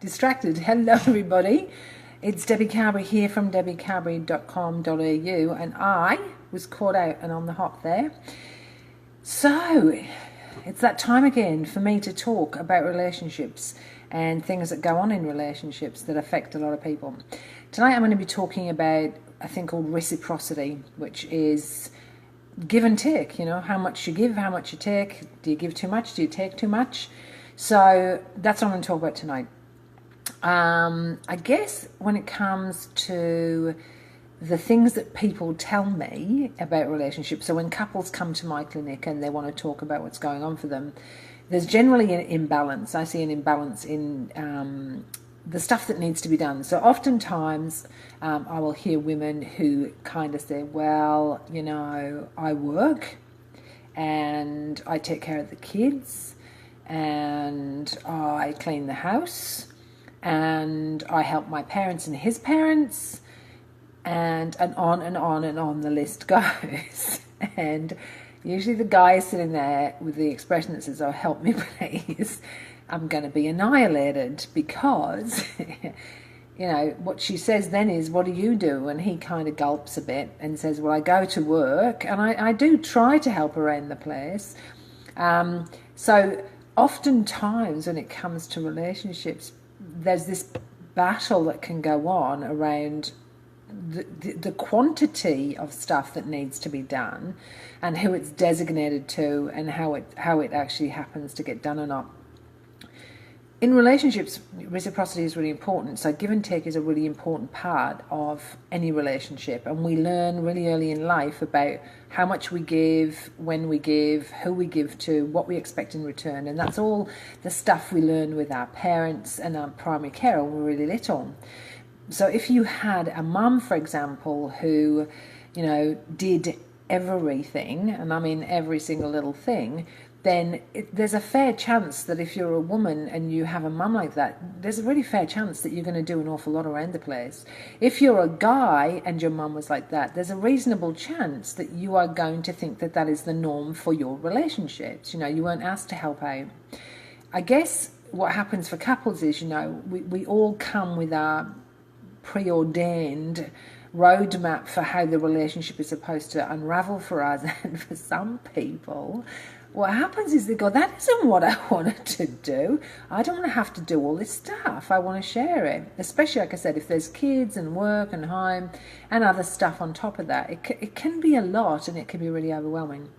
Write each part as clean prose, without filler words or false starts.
Distracted. Hello, everybody. It's Debbie Carberry here from debbiecarberry.com.au, and I was caught out and on the hop there. So, it's that time again for me to talk about relationships and things that go on in relationships that affect a lot of people. Tonight I'm going to be talking about a thing called reciprocity, which is give and take. You know, how much you give, how much you take. Do you give too much? Do you take too much? So that's what I'm going to talk about tonight. I guess when it comes to the things that people tell me about relationships, so when couples come to my clinic and they want to talk about what's going on for them, there's generally an imbalance. I see an imbalance in the stuff that needs to be done. So oftentimes I will hear women who kind of say, well, you know, I work and I take care of the kids and I clean the house and I help my parents and his parents, and on and on and on the list goes. And usually the guy is sitting there with the expression that says, oh, help me please, I'm going to be annihilated, because you know, what she says then is, what do you do? And he kind of gulps a bit and says, well, I go to work and I do try to help around the place. So oftentimes when it comes to relationships, there's this battle that can go on around the quantity of stuff that needs to be done and who it's designated to and how it actually happens to get done or not. In relationships, reciprocity is really important. So give and take is a really important part of any relationship. And we learn really early in life about how much we give, when we give, who we give to, what we expect in return. And that's all the stuff we learn with our parents and our primary care when we're really little. So if you had a mum, for example, who, you know, did everything, and I mean every single little thing, then there's a fair chance that if you're a woman and you have a mum like that, there's a really fair chance that you're going to do an awful lot around the place. If you're a guy and your mum was like that, there's a reasonable chance that you are going to think that that is the norm for your relationships. You know, you weren't asked to help out. I guess what happens for couples is, you know, we all come with our preordained roadmap for how the relationship is supposed to unravel for us. And for some people, what happens is they go, that isn't what I wanted to do. I don't want to have to do all this stuff. I want to share it. Especially, like I said, if there's kids and work and home and other stuff on top of that, it can be a lot and it can be really overwhelming.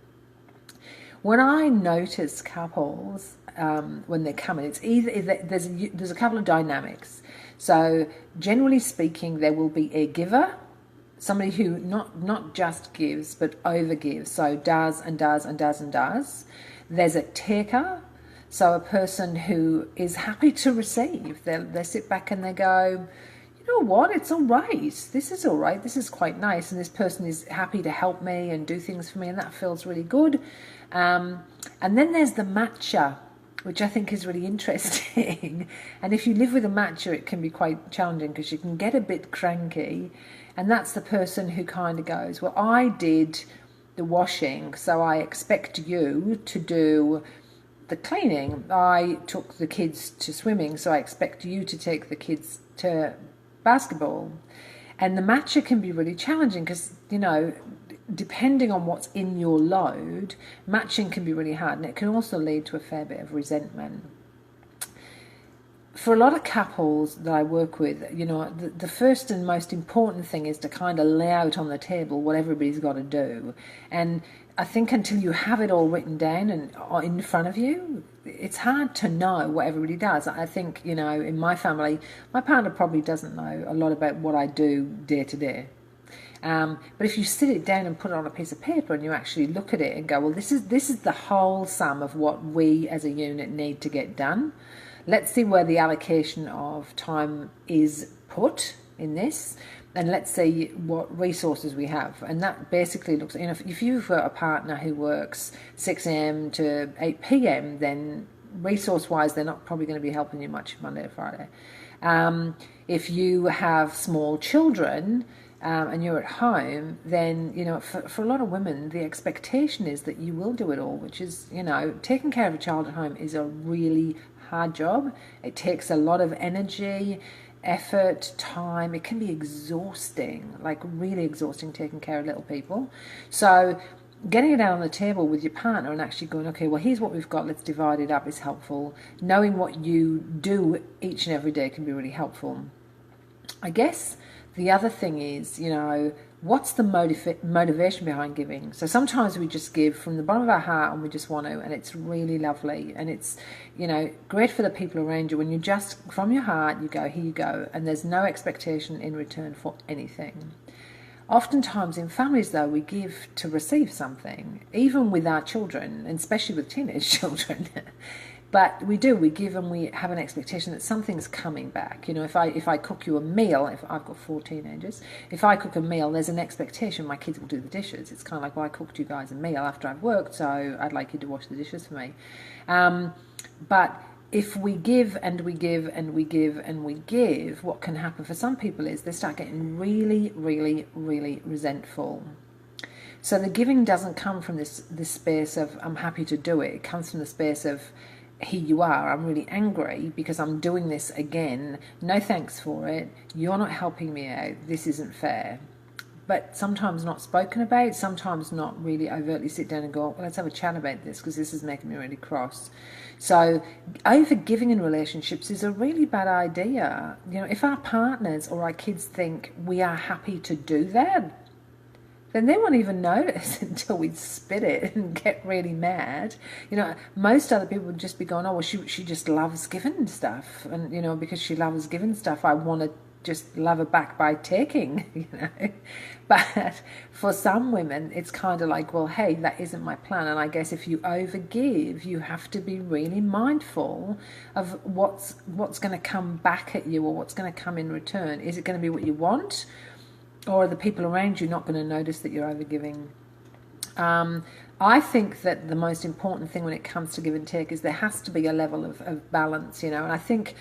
When I notice couples, when they're coming, it's either there's a couple of dynamics. So generally speaking, there will be a giver, somebody who not just gives, but overgives, so does and does and does and does. There's a taker, so a person who is happy to receive. They sit back and they go, you know what, it's all right. This is all right. This is quite nice. And this person is happy to help me and do things for me, and that feels really good. And then there's the matcher, which I think is really interesting. And if you live with a matcher, it can be quite challenging because you can get a bit cranky. And that's the person who kind of goes, well, I did the washing, so I expect you to do the cleaning. I took the kids to swimming, so I expect you to take the kids to basketball. And the matcher can be really challenging because, you know, depending on what's in your load, matching can be really hard, and it can also lead to a fair bit of resentment. For a lot of couples that I work with, you know, the first and most important thing is to kind of lay out on the table what everybody's got to do. And I think until you have it all written down and in front of you, it's hard to know what everybody does. I think, you know, in my family, my partner probably doesn't know a lot about what I do day to day. But if you sit it down and put it on a piece of paper and you actually look at it and go, well, this is the whole sum of what we as a unit need to get done. Let's see where the allocation of time is put in this, and let's see what resources we have. And that basically looks, you know, if you've got a partner who works 6 a.m. to 8 p.m., then resource-wise, they're not probably going to be helping you much Monday to Friday. If you have small children, and you're at home, then, you know, for a lot of women, the expectation is that you will do it all, which is, you know, taking care of a child at home is a really hard job. It takes a lot of energy, effort, time. It can be exhausting, like really exhausting, taking care of little people. So getting it out on the table with your partner and actually going, okay, well, here's what we've got, let's divide it up, is helpful. Knowing what you do each and every day can be really helpful. I guess the other thing is, what's the motivation behind giving? So sometimes we just give from the bottom of our heart and we just want to, and it's really lovely. And it's, great for the people around you when you just, from your heart, you go, here you go. And there's no expectation in return for anything. Oftentimes in families, though, we give to receive something, even with our children, and especially with teenage children. But we give and we have an expectation that something's coming back. If I cook you a meal, if I've got 4 teenagers, if I cook a meal, there's an expectation my kids will do the dishes. It's kind of like, well, I cooked you guys a meal after I've worked, so I'd like you to wash the dishes for me. But if we give and we give and we give and we give, what can happen for some people is they start getting really, really, really resentful. So the giving doesn't come from this space of, I'm happy to do it. It comes from the space of, here you are, I'm really angry because I'm doing this again. No thanks for it. You're not helping me out. This isn't fair. But sometimes not spoken about, sometimes not really overtly sit down and go, well, let's have a chat about this because this is making me really cross. So over-giving in relationships is a really bad idea. If our partners or our kids think we are happy to do that, then they won't even notice until we spit it and get really mad. Most other people would just be going, oh, well, she just loves giving stuff. And, because she loves giving stuff, I want to just love her back by taking, But for some women, it's kind of like, well, hey, that isn't my plan. And I guess if you overgive, you have to be really mindful of what's going to come back at you or what's going to come in return. Is it going to be what you want? Or are the people around you not going to notice that you're overgiving? I think that the most important thing when it comes to give and take is there has to be a level of balance, and I think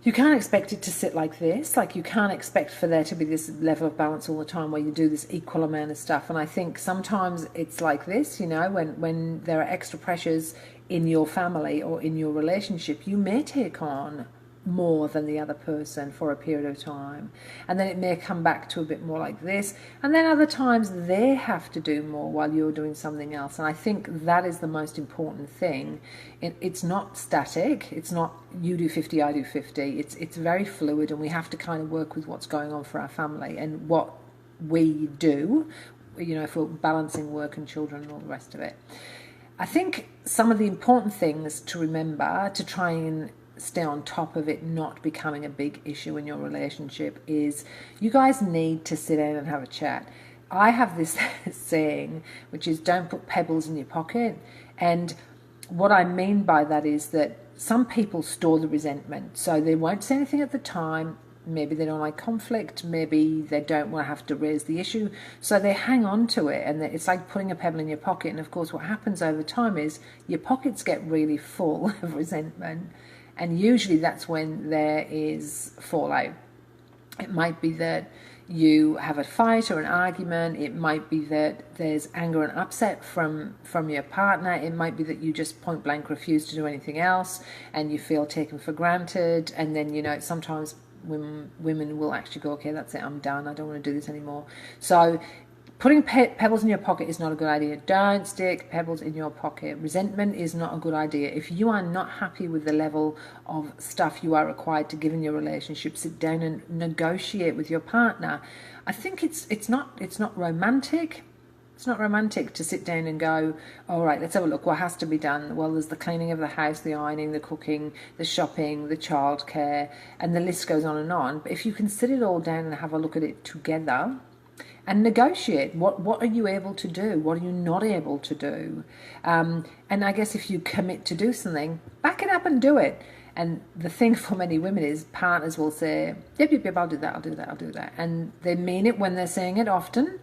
you can't expect it to sit like this. Like, you can't expect for there to be this level of balance all the time where you do this equal amount of stuff. And I think sometimes it's like this, when there are extra pressures in your family or in your relationship, you may take on more than the other person for a period of time, and then it may come back to a bit more like this, and then other times they have to do more while you're doing something else. And I think that is the most important thing. It's not static. It's not you do 50, I do 50. It's very fluid, and we have to kind of work with what's going on for our family and what we do, if we're balancing work and children and all the rest of it. I think some of the important things to remember to try and stay on top of it not becoming a big issue in your relationship is you guys need to sit down and have a chat. I have this saying, which is don't put pebbles in your pocket. And what I mean by that is that some people store the resentment. So they won't say anything at the time. Maybe they don't like conflict. Maybe they don't want to have to raise the issue. So they hang on to it. And it's like putting a pebble in your pocket. And of course, what happens over time is your pockets get really full of resentment. And usually that's when there is fallout. It might be that you have a fight or an argument. It might be that there's anger and upset from your partner. It might be that you just point blank refuse to do anything else and you feel taken for granted. And then, sometimes women will actually go, okay, that's it, I'm done. I don't want to do this anymore. So putting pebbles in your pocket is not a good idea. Don't stick pebbles in your pocket. Resentment is not a good idea. If you are not happy with the level of stuff you are required to give in your relationship, sit down and negotiate with your partner. I think it's not romantic. It's not romantic to sit down and go, all right, let's have a look. What has to be done? Well, there's the cleaning of the house, the ironing, the cooking, the shopping, the childcare, and the list goes on and on. But if you can sit it all down and have a look at it together, and negotiate. What are you able to do? What are you not able to do? And I guess if you commit to do something, back it up and do it. And the thing for many women is partners will say, yep, I'll do that, I'll do that, I'll do that. And they mean it when they're saying it often,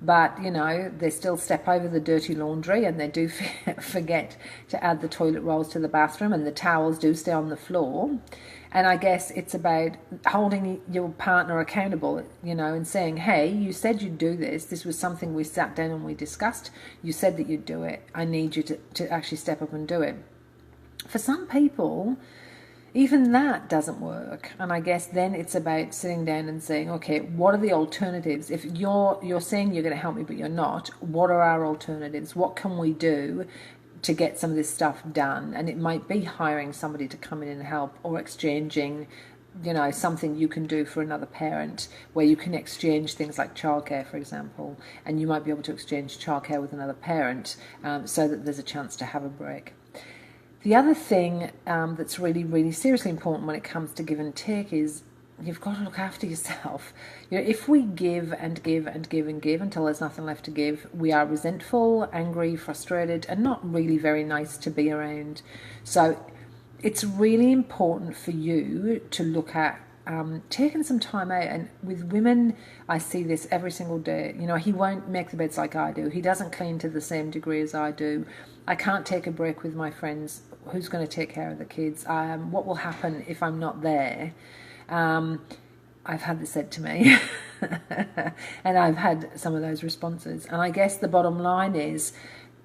but, they still step over the dirty laundry and they do forget to add the toilet rolls to the bathroom and the towels do stay on the floor. And I guess it's about holding your partner accountable, and saying, hey, you said you'd do this. This was something we sat down and we discussed. You said that you'd do it. I need you to actually step up and do it. For some people, even that doesn't work. And I guess then it's about sitting down and saying, okay, what are the alternatives? If you're saying you're going to help me, but you're not, what are our alternatives? What can we do to get some of this stuff done? And it might be hiring somebody to come in and help, or exchanging, something you can do for another parent, where you can exchange things like childcare, for example, and you might be able to exchange childcare with another parent, so that there's a chance to have a break. The other thing that's really, really seriously important when it comes to give and take is you've got to look after yourself. If we give and give and give and give until there's nothing left to give, we are resentful, angry, frustrated, and not really very nice to be around. So it's really important for you to look at taking some time out. And with women, I see this every single day. He won't make the beds like I do. He doesn't clean to the same degree as I do. I can't take a break with my friends. Who's going to take care of the kids? What will happen if I'm not there? I've had this said to me, and I've had some of those responses. And I guess the bottom line is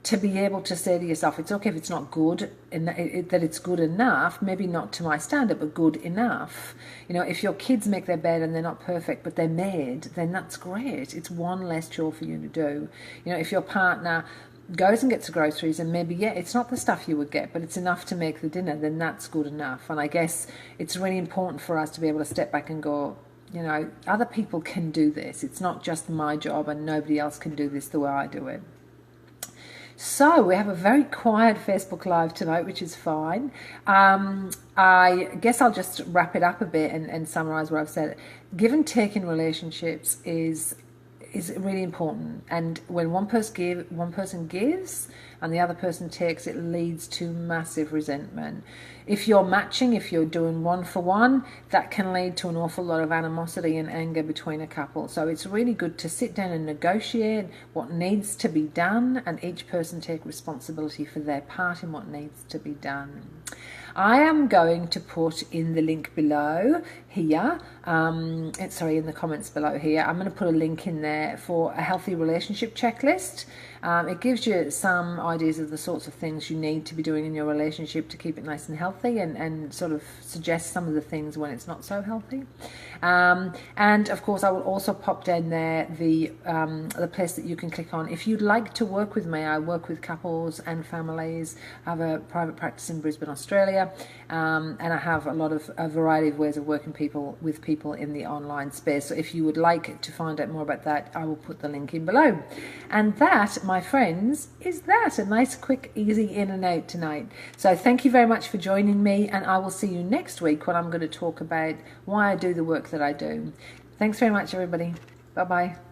to be able to say to yourself, it's okay if it's not good, and that it's good enough, maybe not to my standard, but good enough. If your kids make their bed and they're not perfect, but they're made, then that's great. It's one less chore for you to do. If your partner goes and gets the groceries, and maybe, it's not the stuff you would get, but it's enough to make the dinner, then that's good enough. And I guess it's really important for us to be able to step back and go, other people can do this. It's not just my job, and nobody else can do this the way I do it. So we have a very quiet Facebook Live tonight, which is fine. I guess I'll just wrap it up a bit and summarize what I've said. Give and take in relationships is really important, and when one person gives and the other person takes, it leads to massive resentment. If you're matching, if you're doing one for one, that can lead to an awful lot of animosity and anger between a couple. So it's really good to sit down and negotiate what needs to be done, and each person take responsibility for their part in what needs to be done. I am going to put in the link below here, in the comments below here, I'm going to put a link in there for a healthy relationship checklist. It gives you some ideas of the sorts of things you need to be doing in your relationship to keep it nice and healthy, and sort of suggest some of the things when it's not so healthy. And of course, I will also pop down there the place that you can click on if you'd like to work with me. I work with couples and families. I have a private practice in Brisbane, Australia, and I have a variety of ways of working with people in the online space. So if you would like to find out more about that, I will put the link in below. And that, my friends, is that. A nice, quick, easy in and out tonight. So thank you very much for joining me, and I will see you next week when I'm going to talk about why I do the work that I do. Thanks very much, everybody. Bye-bye.